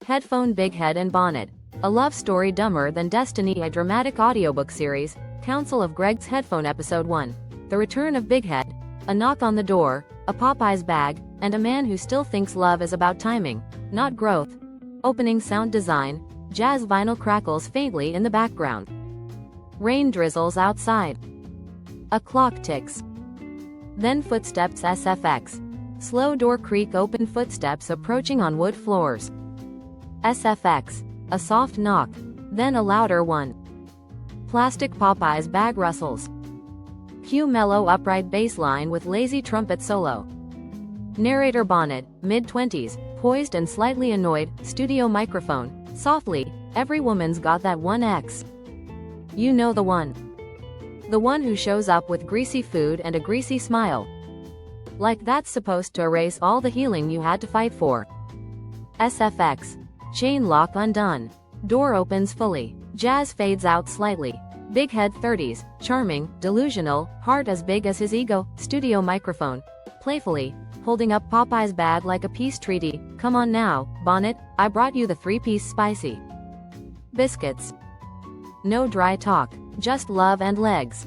Headphone Bighead and Bonnet. A love story dumber than destiny. A dramatic audiobook series. Council of Greg's Headphone Episode 1. The Return of Bighead. A knock on the door, a Popeye's bag, and a man who still thinks love is about timing, not growth. Opening sound design. Jazz vinyl crackles faintly in the background. Rain drizzles outside. A clock ticks. Then footsteps. SFX. Slow door creak. Open footsteps approaching on wood floors. SFX. A soft knock. Then a louder one. Plastic Popeye's bag rustles. Cue mellow upright bass line with lazy trumpet solo. Narrator Bonnet, mid-20s, poised and slightly annoyed, studio microphone, softly, every woman's got that one ex. You know the one. The one who shows up with greasy food and a greasy smile. Like that's supposed to erase all the healing you had to fight for. SFX. Chain lock undone. Door opens fully. Jazz fades out slightly. Bighead 30s, charming, delusional, heart as big as his ego, studio microphone. Playfully, holding up Popeye's bag like a peace treaty. Come on now, Bonnet, I brought you the 3-piece spicy biscuits. No dry talk, just love and legs.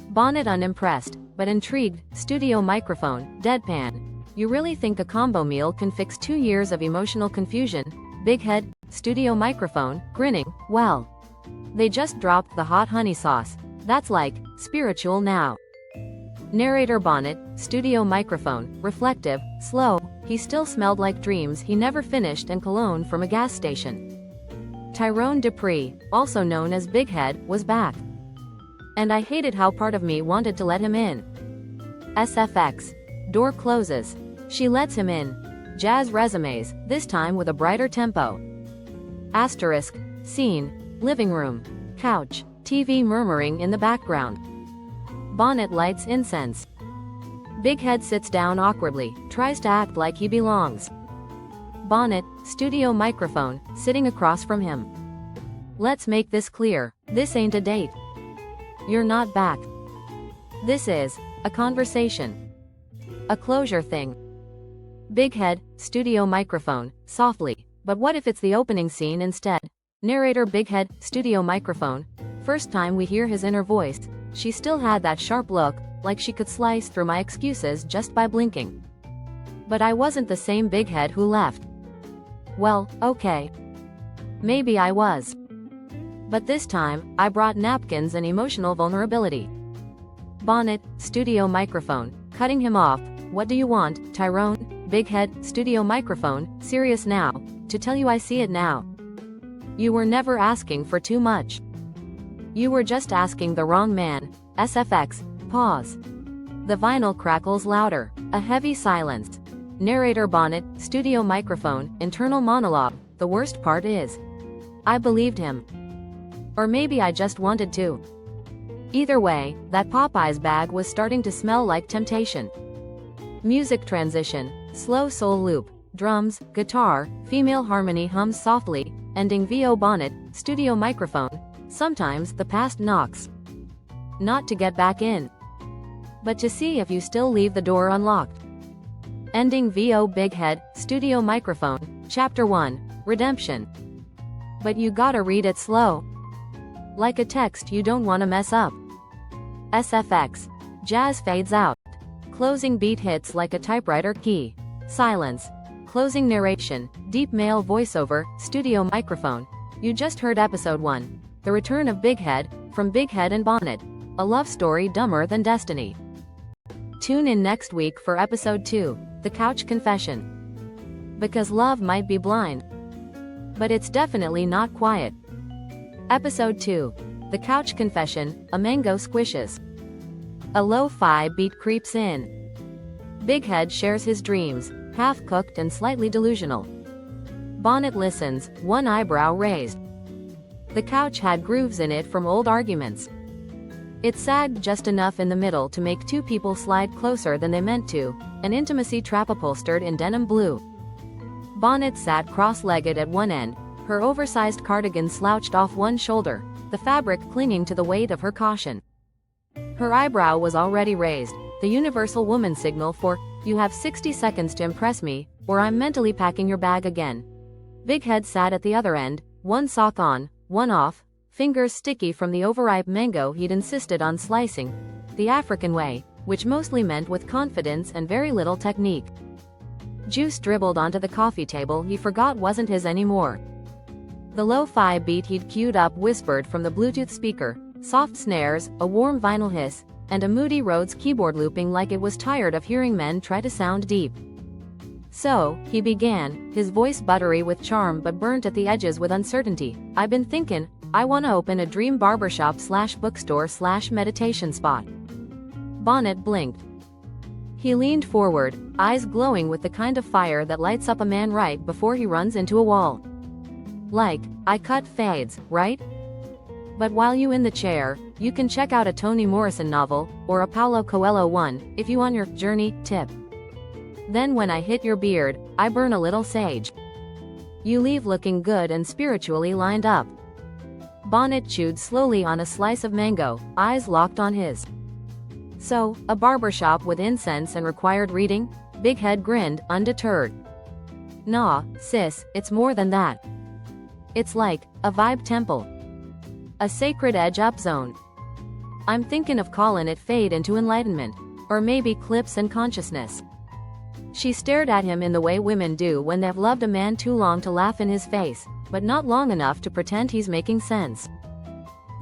Bonnet unimpressed, but intrigued, studio microphone, deadpan. You really think a combo meal can fix 2 years of emotional confusion? Bighead, studio microphone, grinning, well. They just dropped the hot honey sauce. That's like, spiritual now. Narrator Bonnet, studio microphone, reflective, slow, he still smelled like dreams he never finished and cologne from a gas station. Tyrone Dupree, also known as Bighead, was back. And I hated how part of me wanted to let him in. SFX. Door closes. She lets him in. Jazz resumes, this time with a brighter tempo. Asterisk. Scene. Living room. Couch. TV murmuring in the background. Bonnet lights incense. Bighead sits down awkwardly, tries to act like he belongs. Bonnet, studio microphone, sitting across from him. Let's make this clear, this ain't a date. You're not back. This is a conversation. A closure thing. Bighead, studio microphone, softly, but what if it's the opening scene instead? Narrator Bighead, studio microphone. First time we hear his inner voice, she still had that sharp look, like she could slice through my excuses just by blinking. But I wasn't the same Bighead who left. Well, okay. Maybe I was. But this time, I brought napkins and emotional vulnerability. Bonnet, studio microphone, cutting him off. What do you want, Tyrone? Bighead, studio microphone, serious now, to tell you I see it now. You were never asking for too much. You were just asking the wrong man. SFX, pause. The vinyl crackles louder, a heavy silence. Narrator Bonnet, studio microphone, internal monologue, the worst part is, I believed him. Or maybe I just wanted to. Either way, that Popeye's bag was starting to smell like temptation. Music transition, slow soul loop, drums, guitar, female harmony hums softly, ending VO Bonnet, studio microphone. Sometimes the past knocks. Not to get back in, but to see if you still leave the door unlocked. Ending VO Bighead, studio microphone, Chapter 1, Redemption. But you gotta read it slow. Like a text you don't wanna mess up. SFX. Jazz fades out. Closing beat hits like a typewriter key. Silence. Closing narration, deep male voiceover, studio microphone. You just heard episode 1. The Return of Bighead, from Bighead and Bonnet. A love story dumber than destiny. Tune in next week for episode 2, The Couch Confession. Because love might be blind, but it's definitely not quiet. Episode 2, The Couch Confession, a mango squishes. A lo-fi beat creeps in. Bighead shares his dreams, half-cooked and slightly delusional. Bonnet listens, one eyebrow raised. The couch had grooves in it from old arguments. It sagged just enough in the middle to make two people slide closer than they meant to, an intimacy trap upholstered in denim blue. Bonnet sat cross-legged at one end, her oversized cardigan slouched off one shoulder, the fabric clinging to the weight of her caution. Her eyebrow was already raised, the universal woman signal for, you have 60 seconds to impress me, or I'm mentally packing your bag again. Bighead sat at the other end, one sock on, one off, fingers sticky from the overripe mango he'd insisted on slicing, the African way, which mostly meant with confidence and very little technique. Juice dribbled onto the coffee table he forgot wasn't his anymore. The lo-fi beat he'd queued up whispered from the Bluetooth speaker, soft snares, a warm vinyl hiss, and a Moody Rhodes keyboard looping like it was tired of hearing men try to sound deep. So, he began, his voice buttery with charm but burnt at the edges with uncertainty. I've been thinkin', I wanna open a dream barbershop / bookstore / meditation spot. Bonnet blinked. He leaned forward, eyes glowing with the kind of fire that lights up a man right before he runs into a wall. Like, I cut fades, right? But while you in the chair, you can check out a Toni Morrison novel, or a Paulo Coelho one, if you on your journey tip. Then when I hit your beard, I burn a little sage. You leave looking good and spiritually lined up. Bonnet chewed slowly on a slice of mango, eyes locked on his. So, a barbershop with incense and required reading? Bighead grinned, undeterred. Nah, sis, it's more than that. It's like a vibe temple. A sacred edge-up zone. I'm thinking of callin' it fade into enlightenment. Or maybe clips and consciousness. She stared at him in the way women do when they've loved a man too long to laugh in his face, but not long enough to pretend he's making sense.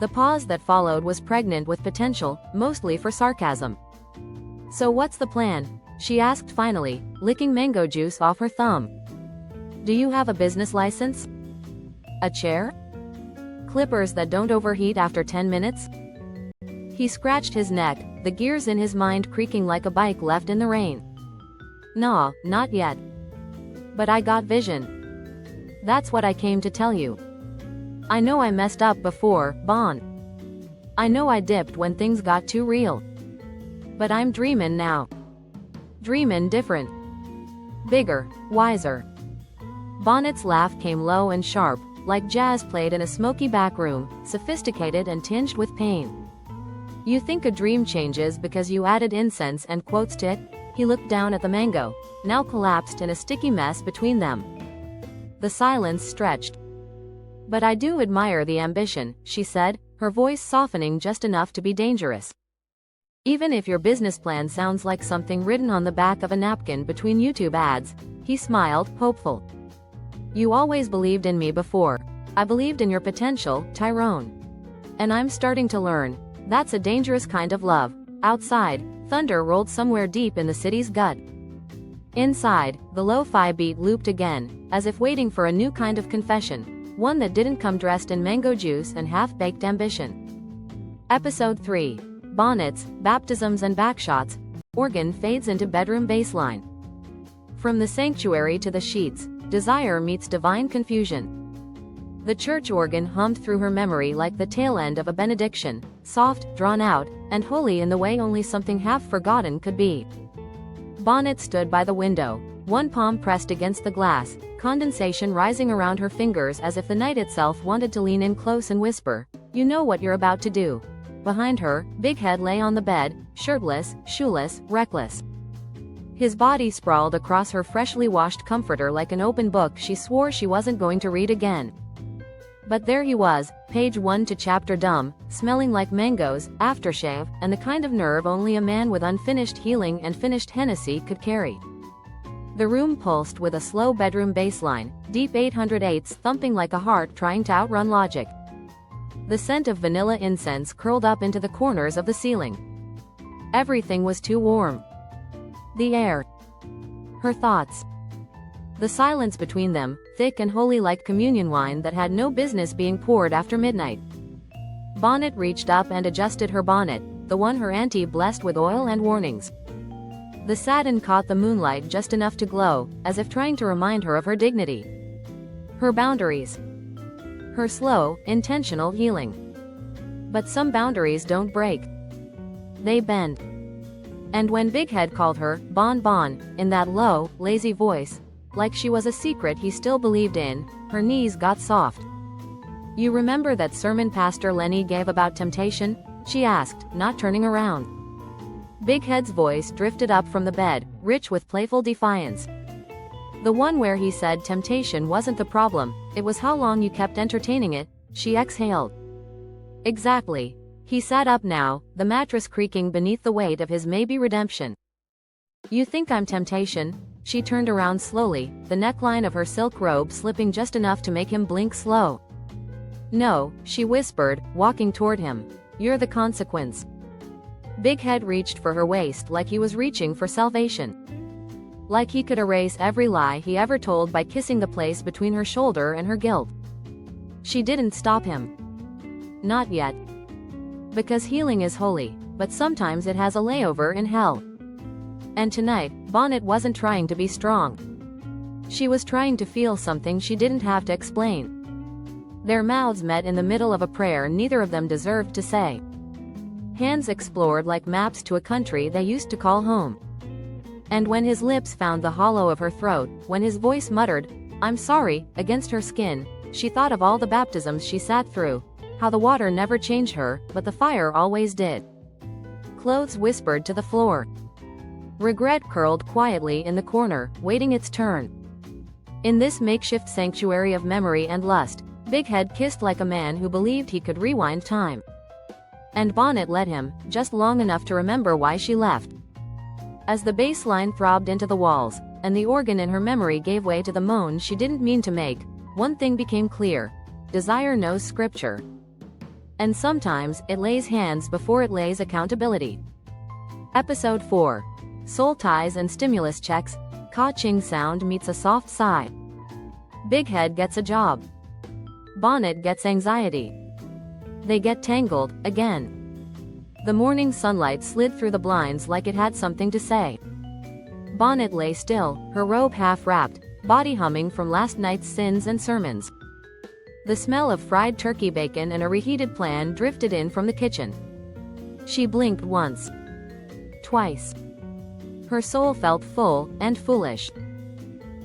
The pause that followed was pregnant with potential, mostly for sarcasm. So what's the plan? She asked finally, licking mango juice off her thumb. Do you have a business license? A chair? Clippers that don't overheat after 10 minutes? He scratched his neck, the gears in his mind creaking like a bike left in the rain. Nah, not yet. But I got vision. That's what I came to tell you. I know I messed up before, Bon. I know I dipped when things got too real. But I'm dreamin' now. Dreamin' different. Bigger, wiser. Bonnet's laugh came low and sharp, like jazz played in a smoky back room, sophisticated and tinged with pain. You think a dream changes because you added incense and quotes to it? He looked down at the mango, now collapsed in a sticky mess between them. The silence stretched. But I do admire the ambition, she said, her voice softening just enough to be dangerous. Even if your business plan sounds like something written on the back of a napkin between YouTube ads, he smiled, hopeful. You always believed in me before. I believed in your potential, Tyrone. And I'm starting to learn. That's a dangerous kind of love. Outside, thunder rolled somewhere deep in the city's gut. Inside, the lo-fi beat looped again, as if waiting for a new kind of confession, one that didn't come dressed in mango juice and half-baked ambition. Episode 3. Bonnets, Baptisms and Backshots. Organ fades into bedroom bassline. From the sanctuary to the sheets, desire meets divine confusion. The church organ hummed through her memory like the tail end of a benediction, soft, drawn out, and holy in the way only something half-forgotten could be. Bonnet stood by the window, one palm pressed against the glass, condensation rising around her fingers as if the night itself wanted to lean in close and whisper, "You know what you're about to do." Behind her, Bighead lay on the bed, shirtless, shoeless, reckless. His body sprawled across her freshly washed comforter like an open book she swore she wasn't going to read again. But there he was, page 1 to chapter dumb, smelling like mangoes, aftershave, and the kind of nerve only a man with unfinished healing and finished Hennessy could carry. The room pulsed with a slow bedroom bassline, deep 808s thumping like a heart trying to outrun logic. The scent of vanilla incense curled up into the corners of the ceiling. Everything was too warm. The air. Her thoughts. The silence between them, thick and holy like communion wine that had no business being poured after midnight. Bonnet reached up and adjusted her bonnet, the one her auntie blessed with oil and warnings. The satin caught the moonlight just enough to glow, as if trying to remind her of her dignity. Her boundaries. Her slow, intentional healing. But some boundaries don't break. They bend. And when Bighead called her, Bon Bon, in that low, lazy voice, like she was a secret he still believed in, her knees got soft. You remember that sermon Pastor Lenny gave about temptation? She asked, not turning around. Bighead's voice drifted up from the bed, rich with playful defiance. The one where he said temptation wasn't the problem, it was how long you kept entertaining it, she exhaled. Exactly. He sat up now, the mattress creaking beneath the weight of his maybe redemption. You think I'm temptation? She turned around slowly, the neckline of her silk robe slipping just enough to make him blink slow. No, she whispered, walking toward him. You're the consequence. Bighead reached for her waist like he was reaching for salvation. Like he could erase every lie he ever told by kissing the place between her shoulder and her guilt. She didn't stop him. Not yet. Because healing is holy, but sometimes it has a layover in hell. And tonight, Bonnet wasn't trying to be strong. She was trying to feel something she didn't have to explain. Their mouths met in the middle of a prayer neither of them deserved to say. Hands explored like maps to a country they used to call home. And when his lips found the hollow of her throat, when his voice muttered, "I'm sorry," against her skin, she thought of all the baptisms she sat through, how the water never changed her, but the fire always did. Clothes whispered to the floor. Regret curled quietly in the corner, waiting its turn. In this makeshift sanctuary of memory and lust, Bighead kissed like a man who believed he could rewind time. And Bonnet let him, just long enough to remember why she left. As the bass line throbbed into the walls, and the organ in her memory gave way to the moan she didn't mean to make, one thing became clear. Desire knows scripture. And sometimes, it lays hands before it lays accountability. Episode 4. Soul ties and stimulus checks, ka-ching sound meets a soft sigh. Bighead gets a job. Bonnet gets anxiety. They get tangled, again. The morning sunlight slid through the blinds like it had something to say. Bonnet lay still, her robe half-wrapped, body humming from last night's sins and sermons. The smell of fried turkey bacon and a reheated plan drifted in from the kitchen. She blinked once. Twice. Her soul felt full, and foolish.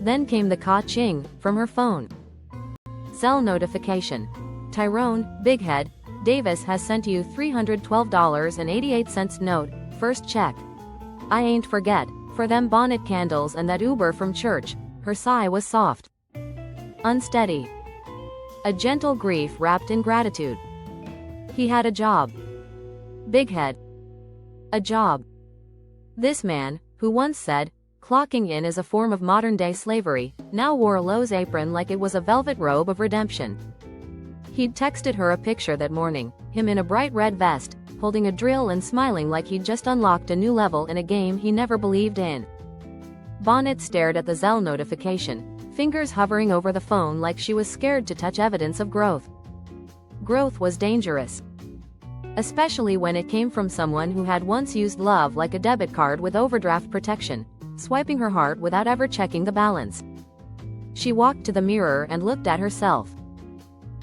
Then came the ka-ching, from her phone. Cell notification. Tyrone, Bighead, Davis has sent you $312.88 note, first check. I ain't forget, for them bonnet candles and that Uber from church. Her sigh was soft. Unsteady. A gentle grief wrapped in gratitude. He had a job. Bighead. A job. This man, who once said, clocking in is a form of modern-day slavery, now wore a Lowe's apron like it was a velvet robe of redemption. He'd texted her a picture that morning, him in a bright red vest, holding a drill and smiling like he'd just unlocked a new level in a game he never believed in. Bonnet stared at the Zelle notification, fingers hovering over the phone like she was scared to touch evidence of growth. Growth was dangerous. Especially when it came from someone who had once used love like a debit card with overdraft protection, swiping her heart without ever checking the balance. She walked to the mirror and looked at herself.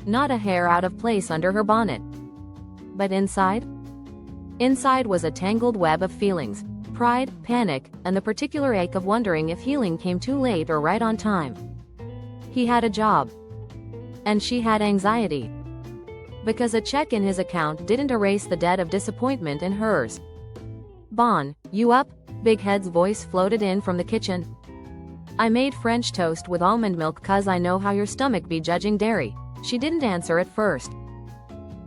Not a hair out of place under her bonnet. But inside? Inside was a tangled web of feelings, pride, panic, and the particular ache of wondering if healing came too late or right on time. He had a job. And she had anxiety. Because a check in his account didn't erase the debt of disappointment in hers. Bon, you up? Bighead's voice floated in from the kitchen. I made French toast with almond milk 'cause I know how your stomach be judging dairy. She didn't answer at first.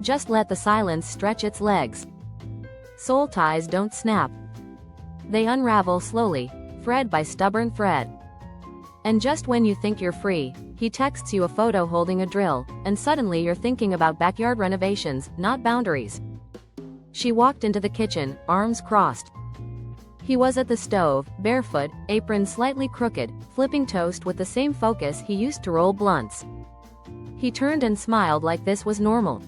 Just let the silence stretch its legs. Soul ties don't snap. They unravel slowly, thread by stubborn thread. And just when you think you're free, he texts you a photo holding a drill, and suddenly you're thinking about backyard renovations, not boundaries. She walked into the kitchen, arms crossed. He was at the stove, barefoot, apron slightly crooked, flipping toast with the same focus he used to roll blunts. He turned and smiled like this was normal.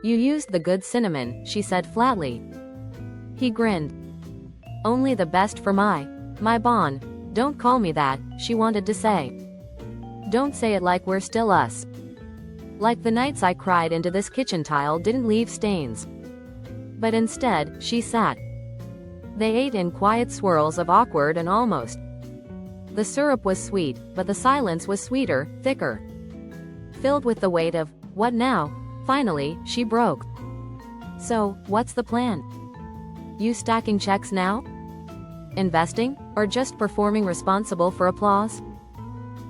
You used the good cinnamon, she said flatly. He grinned. Only the best for my Bon. Don't call me that, she wanted to say. Don't say it like we're still us. Like the nights I cried into this kitchen tile didn't leave stains. But instead, she sat. They ate in quiet swirls of awkward and almost. The syrup was sweet, but the silence was sweeter, thicker. Filled with the weight of, what now? Finally, she broke. So, what's the plan? You stacking checks now? Investing? Or just performing responsible for applause?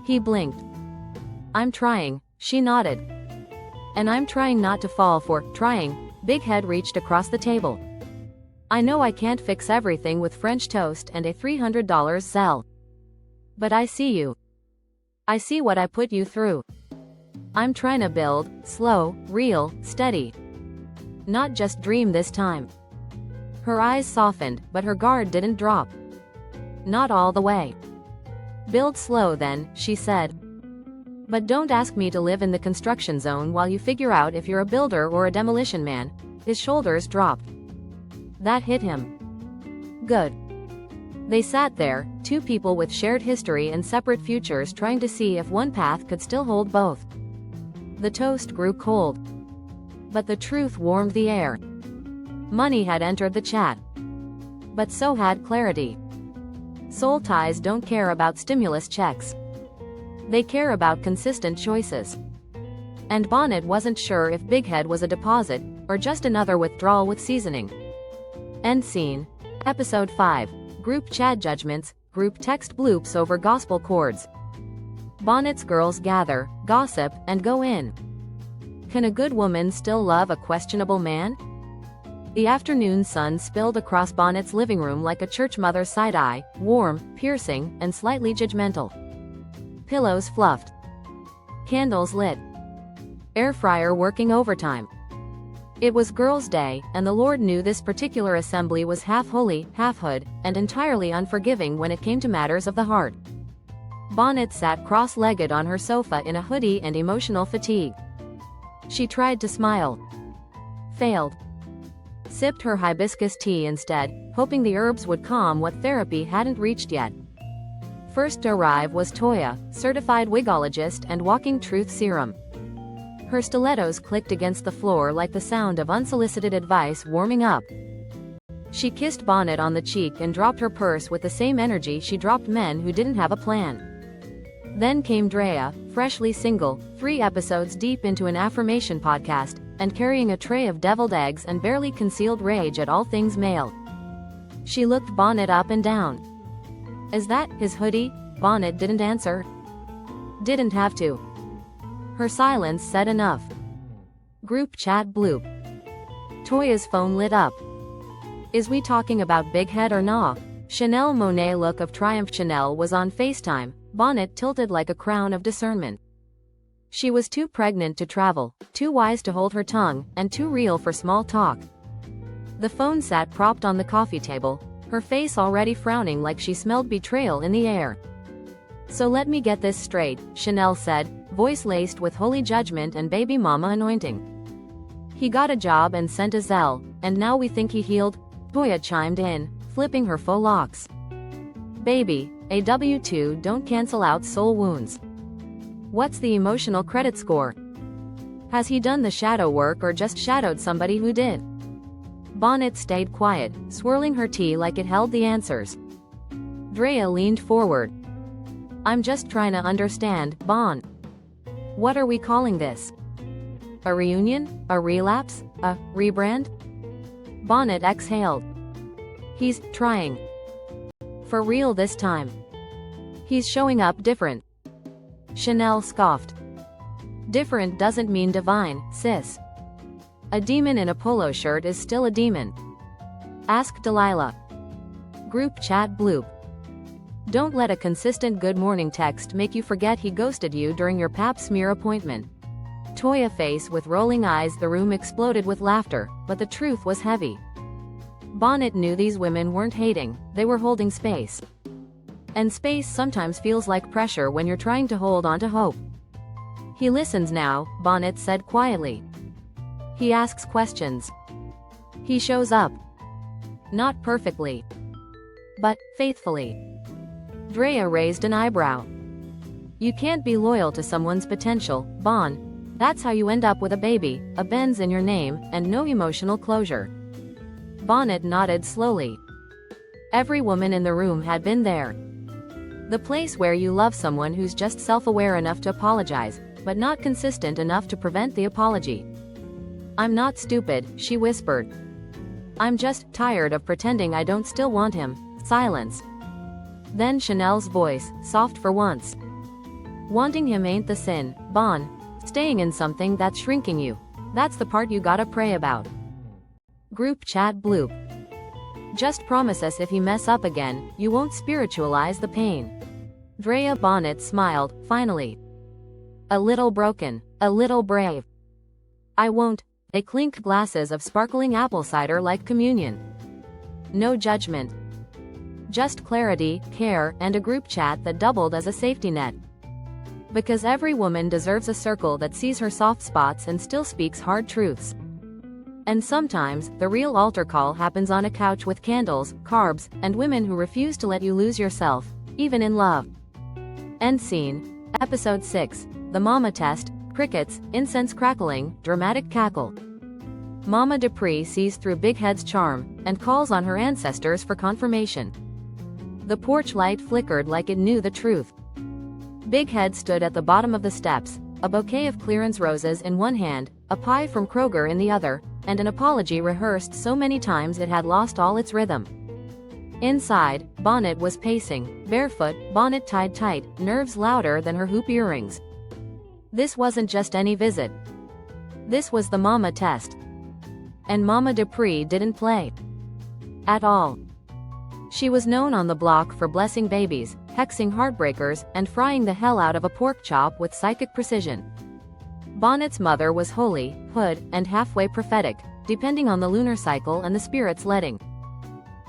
He blinked. I'm trying, she nodded. And I'm trying not to fall for trying. Bighead reached across the table. I know I can't fix everything with French toast and a $300 Zelle. But I see you. I see what I put you through. I'm trying to build, slow, real, steady. Not just dream this time. Her eyes softened, but her guard didn't drop. Not all the way. Build slow then, she said. But don't ask me to live in the construction zone while you figure out if you're a builder or a demolition man. His shoulders dropped. That hit him. Good. They sat there, two people with shared history and separate futures, trying to see if one path could still hold both. The toast grew cold. But the truth warmed the air. Money had entered the chat. But so had clarity. Soul ties don't care about stimulus checks. They care about consistent choices. And Bonnet wasn't sure if Bighead was a deposit, or just another withdrawal with seasoning. End scene. Episode 5. Group chat judgments, group text bloops over gospel chords. Bonnet's girls gather, gossip, and go in. Can a good woman still love a questionable man? The afternoon sun spilled across Bonnet's living room like a church mother's side-eye, warm, piercing, and slightly judgmental. Pillows fluffed. Candles lit. Air fryer working overtime. It was Girls' Day, and the Lord knew this particular assembly was half holy, half hood, and entirely unforgiving when it came to matters of the heart. Bonnet sat cross-legged on her sofa in a hoodie and emotional fatigue. She tried to smile. Failed. Sipped her hibiscus tea instead, hoping the herbs would calm what therapy hadn't reached yet. First to arrive was Toya, certified wigologist and walking truth serum. Her stilettos clicked against the floor like the sound of unsolicited advice warming up. She kissed Bonnet on the cheek and dropped her purse with the same energy she dropped men who didn't have a plan. Then came Drea, freshly single, 3 episodes deep into an affirmation podcast, and carrying a tray of deviled eggs and barely concealed rage at all things male. She looked Bonnet up and down. Is that his hoodie? Bonnet didn't answer. Didn't have to. Her silence said enough. Group chat bloop. Toya's phone lit up. Is we talking about Bighead or nah? Chanel Monet look of triumph. Chanel was on FaceTime, Bonnet tilted like a crown of discernment. She was too pregnant to travel, too wise to hold her tongue, and too real for small talk. The phone sat propped on the coffee table, her face already frowning like she smelled betrayal in the air. So let me get this straight, Chanel said, voice laced with holy judgment and baby mama anointing. He got a job and sent a Zelle, and now we think he healed? Toya chimed in, flipping her faux locks. Baby, a W-2 don't cancel out soul wounds. What's the emotional credit score? Has he done the shadow work or just shadowed somebody who did? Bonnet stayed quiet, swirling her tea like it held the answers. Drea leaned forward. I'm just trying to understand, Bon. What are we calling this? A reunion? A relapse? A rebrand? Bonnet exhaled. He's trying. For real this time. He's showing up different. Chanel scoffed. Different doesn't mean divine, sis. A demon in a polo shirt is still a demon. Ask Delilah. Group chat bloop. Don't let a consistent good morning text make you forget he ghosted you during your pap smear appointment. Toya face with rolling eyes. The room exploded with laughter, but the truth was heavy. Bonnet knew these women weren't hating, they were holding space. And space sometimes feels like pressure when you're trying to hold on to hope. He listens now, Bonnet said quietly. He asks questions. He shows up. Not perfectly. But faithfully. Drea raised an eyebrow. You can't be loyal to someone's potential, Bon. That's how you end up with a baby, a Benz in your name, and no emotional closure. Bonnet nodded slowly. Every woman in the room had been there. The place where you love someone who's just self-aware enough to apologize, but not consistent enough to prevent the apology. I'm not stupid, she whispered. I'm just tired of pretending I don't still want him. Silence. Then Chanel's voice, soft for once. Wanting him ain't the sin, Bon. Staying in something that's shrinking you. That's the part you gotta pray about. Group chat bloop. Just promise us if he mess up again, you won't spiritualize the pain. Drea Bonnet smiled, finally. A little broken, a little brave. I won't. They clinked glasses of sparkling apple cider like communion. No judgment. Just clarity, care, and a group chat that doubled as a safety net. Because every woman deserves a circle that sees her soft spots and still speaks hard truths. And sometimes, the real altar call happens on a couch with candles, carbs, and women who refuse to let you lose yourself, even in love. End scene. Episode 6. The Mama Test. Crickets, incense crackling, dramatic cackle. Mama Dupree sees through Bighead's charm, and calls on her ancestors for confirmation. The porch light flickered like it knew the truth. Bighead stood at the bottom of the steps, a bouquet of clearance roses in one hand, a pie from Kroger in the other, and an apology rehearsed so many times it had lost all its rhythm. Inside, Bonnet was pacing, barefoot, bonnet tied tight, nerves louder than her hoop earrings. This wasn't just any visit. This was the Mama Test. And Mama Dupree didn't play. At all. She was known on the block for blessing babies, hexing heartbreakers, and frying the hell out of a pork chop with psychic precision. Bonnet's mother was holy, hood, and halfway prophetic, depending on the lunar cycle and the spirit's letting.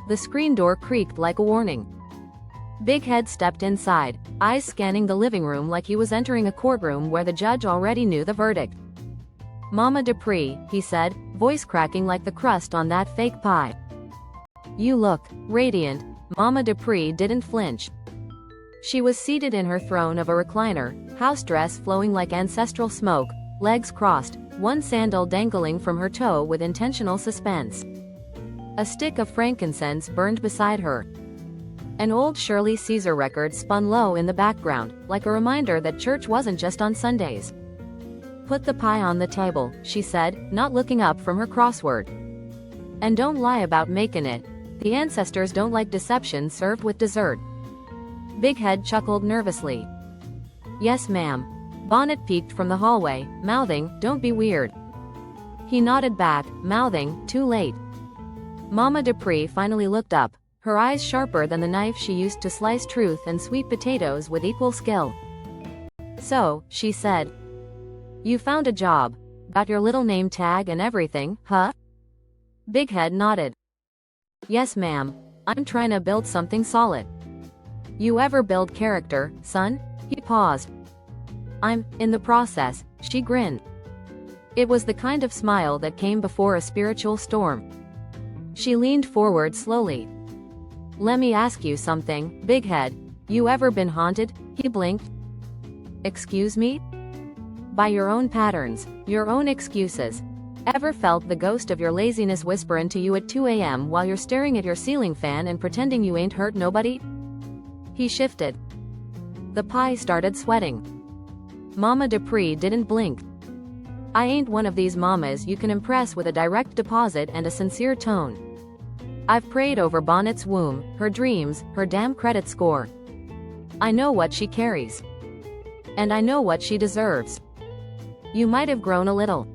The screen door creaked like a warning. Bighead stepped inside, eyes scanning the living room like he was entering a courtroom where the judge already knew the verdict. Mama Dupree, he said, voice cracking like the crust on that fake pie. You look radiant. Mama Dupree didn't flinch. She was seated in her throne of a recliner, house dress flowing like ancestral smoke, legs crossed, one sandal dangling from her toe with intentional suspense. A stick of frankincense burned beside her. An old Shirley Caesar record spun low in the background, like a reminder that church wasn't just on Sundays. Put the pie on the table, she said, not looking up from her crossword. And don't lie about making it. The ancestors don't like deception served with dessert. Bighead chuckled nervously. Yes, ma'am. Bonnet peeked from the hallway, mouthing, don't be weird. He nodded back, mouthing, too late. Mama Dupree finally looked up, her eyes sharper than the knife she used to slice truth and sweet potatoes with equal skill. So, she said. You found a job. Got your little name tag and everything, huh? Bighead nodded. Yes, ma'am. I'm trying to build something solid. You ever build character, son? He paused. I'm in the process, she grinned. It was the kind of smile that came before a spiritual storm. She leaned forward slowly. Let me ask you something, Bighead. You ever been haunted? He blinked. Excuse me? By your own patterns, your own excuses. Ever felt the ghost of your laziness whisper into you at 2 a.m. while you're staring at your ceiling fan and pretending you ain't hurt nobody? He shifted. The pie started sweating. Mama Dupree didn't blink. I ain't one of these mamas you can impress with a direct deposit and a sincere tone. I've prayed over Bonnet's womb, her dreams, her damn credit score. I know what she carries. And I know what she deserves. You might have grown a little.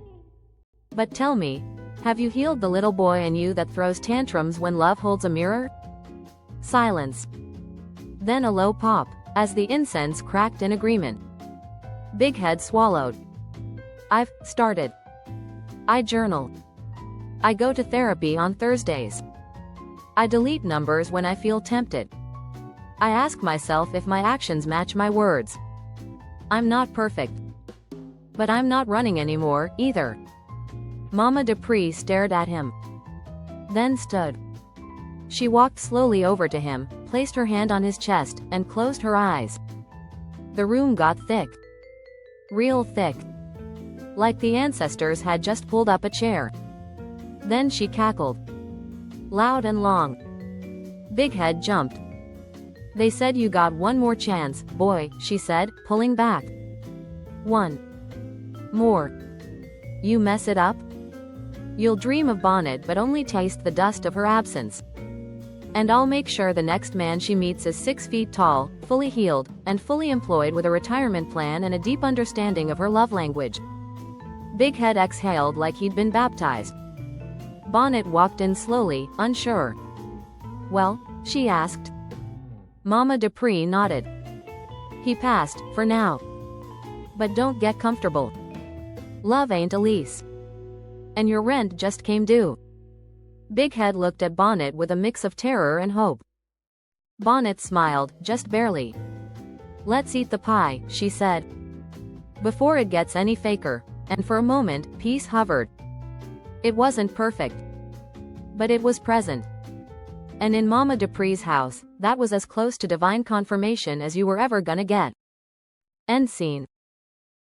But tell me, have you healed the little boy in you that throws tantrums when love holds a mirror? Silence. Then a low pop, as the incense cracked in agreement. Bighead swallowed. I've started. I journal. I go to therapy on Thursdays. I delete numbers when I feel tempted. I ask myself if my actions match my words. I'm not perfect. But I'm not running anymore, either. Mama Dupree stared at him. Then stood. She walked slowly over to him, placed her hand on his chest, and closed her eyes. The room got thick. Real thick. Like the ancestors had just pulled up a chair. Then she cackled. Loud and long. Bighead jumped. They said you got one more chance, boy, she said, pulling back. One more. You mess it up? You'll dream of Bonnet but only taste the dust of her absence. And I'll make sure the next man she meets is 6 feet tall, fully heeled, and fully employed with a retirement plan and a deep understanding of her love language. Bighead exhaled like he'd been baptized. Bonnet walked in slowly, unsure. "Well?" she asked. Mama Dupree nodded. "He passed, for now. But don't get comfortable. Love ain't a lease. And your rent just came due." Bighead looked at Bonnet with a mix of terror and hope. Bonnet smiled, just barely. "Let's eat the pie," she said. "Before it gets any faker." And for a moment, peace hovered. It wasn't perfect. But it was present. And in Mama Dupree's house, that was as close to divine confirmation as you were ever gonna get. End scene.